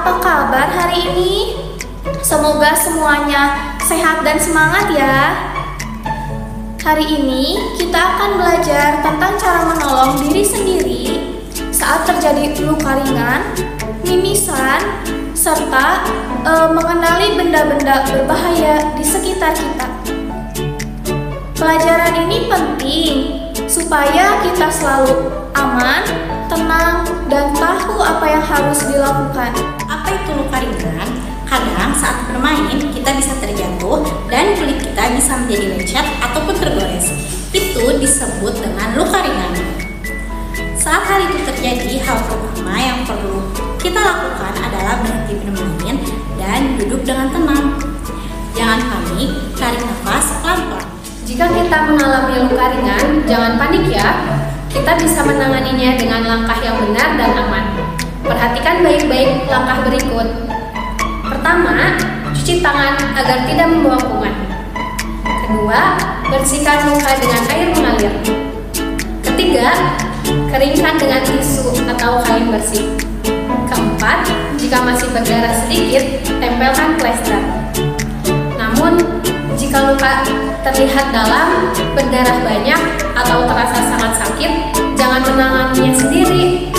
Apa kabar hari ini? Semoga semuanya sehat dan semangat ya. Hari ini kita akan belajar tentang cara menolong diri sendiri saat terjadi luka ringan, mimisan, serta mengenali benda-benda berbahaya di sekitar kita. Pelajaran ini penting supaya kita selalu aman, tenang, dan tahu apa yang harus dilakukan. Apa itu luka ringan? Kadang saat bermain kita bisa terjatuh dan kulit kita bisa menjadi lecet ataupun tergores. Itu disebut dengan luka ringan. Saat hal itu terjadi, hal pertama yang perlu kita lakukan adalah berhenti bermain dan duduk dengan tenang. Jangan panik, tarik nafas pelan-pelan. Jika kita mengalami luka ringan, jangan panik ya. Kita bisa menanganinya dengan langkah yang benar dan aman. Perhatikan baik-baik langkah berikut. Pertama, cuci tangan agar tidak membawa kuman. Kedua, bersihkan muka dengan air mengalir. Ketiga, keringkan dengan tisu atau kain bersih. Keempat, jika masih berdarah sedikit, tempelkan plester. Namun, jika luka terlihat dalam, berdarah banyak, atau terasa sangat sakit, jangan menanganinya sendiri.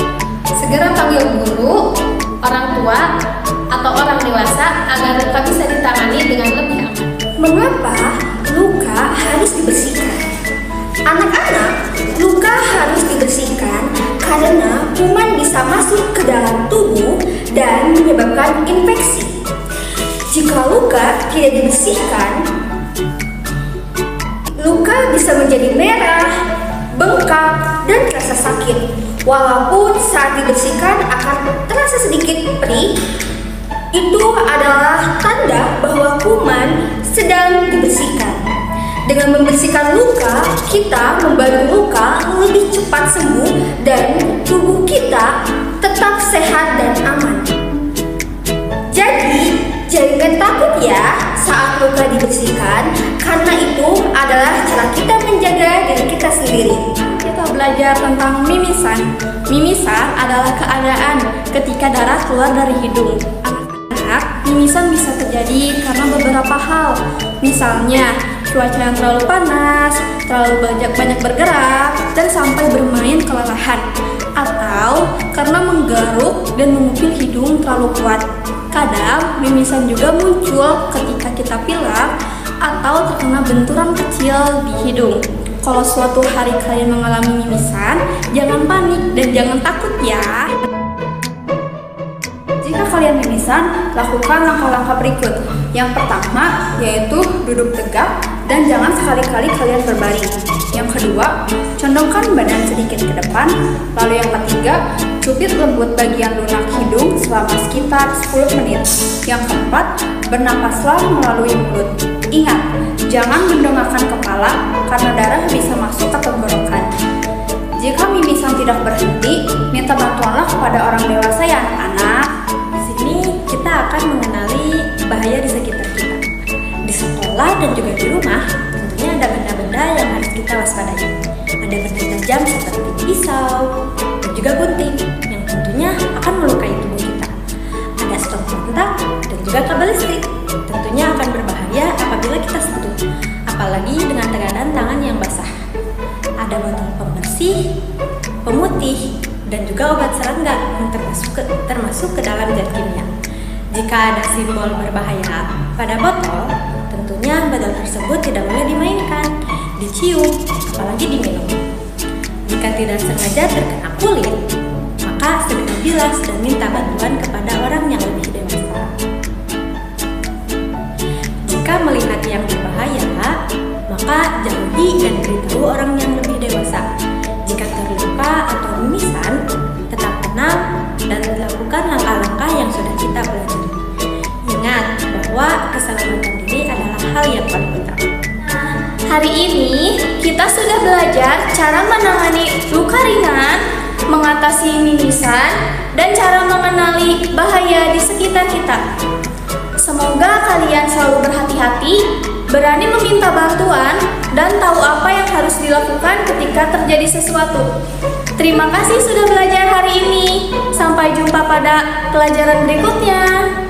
Segera panggil guru, orang tua, atau orang dewasa agar luka bisa ditangani dengan lebih aman. Mengapa luka harus dibersihkan? Anak-anak, luka harus dibersihkan karena kuman bisa masuk ke dalam tubuh dan menyebabkan infeksi. Jika luka tidak dibersihkan, luka bisa menjadi merah, bengkak, dan terasa sakit. Walaupun saat dibersihkan akan terasa sedikit perih, itu adalah tanda bahwa kuman sedang dibersihkan. Dengan membersihkan luka, kita membantu luka lebih cepat sembuh dan tubuh kita tetap sehat dan aman. Jadi, jangan takut ya saat luka dibersihkan, karena itu adalah cara kita menjaga diri kita sendiri. Kita belajar tentang mimisan. Mimisan adalah keadaan ketika darah keluar dari hidung. Anak-anak, mimisan bisa terjadi karena beberapa hal. Misalnya, cuaca yang terlalu panas, terlalu banyak bergerak, dan sampai bermain kelelahan. Atau karena menggaruk dan mengupil hidung terlalu kuat. Kadang, mimisan juga muncul ketika kita pilek atau terkena benturan kecil di hidung. Kalau suatu hari kalian mengalami mimisan, jangan panik dan jangan takut ya. Jika kalian mimisan, lakukan langkah-langkah berikut. Yang pertama yaitu duduk tegak dan jangan sekali-kali kalian berbaring. Yang kedua, condongkan badan sedikit ke depan. Lalu yang ketiga, cubit lembut bagian lunak hidung selama sekitar 10 menit. Yang keempat, bernapaslah melalui mulut. Ingat, jangan mendongakkan kepala karena darah bisa masuk ke tenggorokan. Jika mimisan tidak berhenti, minta bantuanlah kepada orang dewasa ya anak-anak. Di sini kita akan mengenali bahaya di sekitar kita. Di sekolah dan juga di rumah, tentunya ada benda-benda yang harus kita waspadai. Ada benda tajam seperti pisau dan juga gunting yang tentunya akan melukai tubuh kita. Ada stop kontak dan juga kabel listrik. Tentunya akan berbahaya apabila kita sentuh, apalagi dengan tekanan tangan yang basah. Ada botol pembersih, pemutih, dan juga obat serangga yang termasuk ke dalam zat kimia. Jika ada simbol berbahaya pada botol, tentunya botol tersebut tidak boleh dimainkan, dicium, apalagi diminum. Jika tidak sengaja terkena kulit, maka segera bilas dan minta bantuan kepada orang yang lebih dewasa. Jika melihat yang berbahaya, maka jauhi dan beritahu orang yang lebih dewasa. Jika terluka atau mimisan, tetap tenang dan lakukan langkah-langkah yang sudah kita pelajari. Ingat bahwa keselamatan diri adalah hal yang paling utama. Hari ini kita sudah belajar cara menangani luka ringan, mengatasi mimisan, dan cara mengenali bahaya di sekitar kita. Semoga kalian selalu berhati-hati, berani meminta bantuan, dan tahu apa yang harus dilakukan ketika terjadi terjadi sesuatu. Terima kasih sudah belajar hari ini. Sampai jumpa pada pelajaran berikutnya.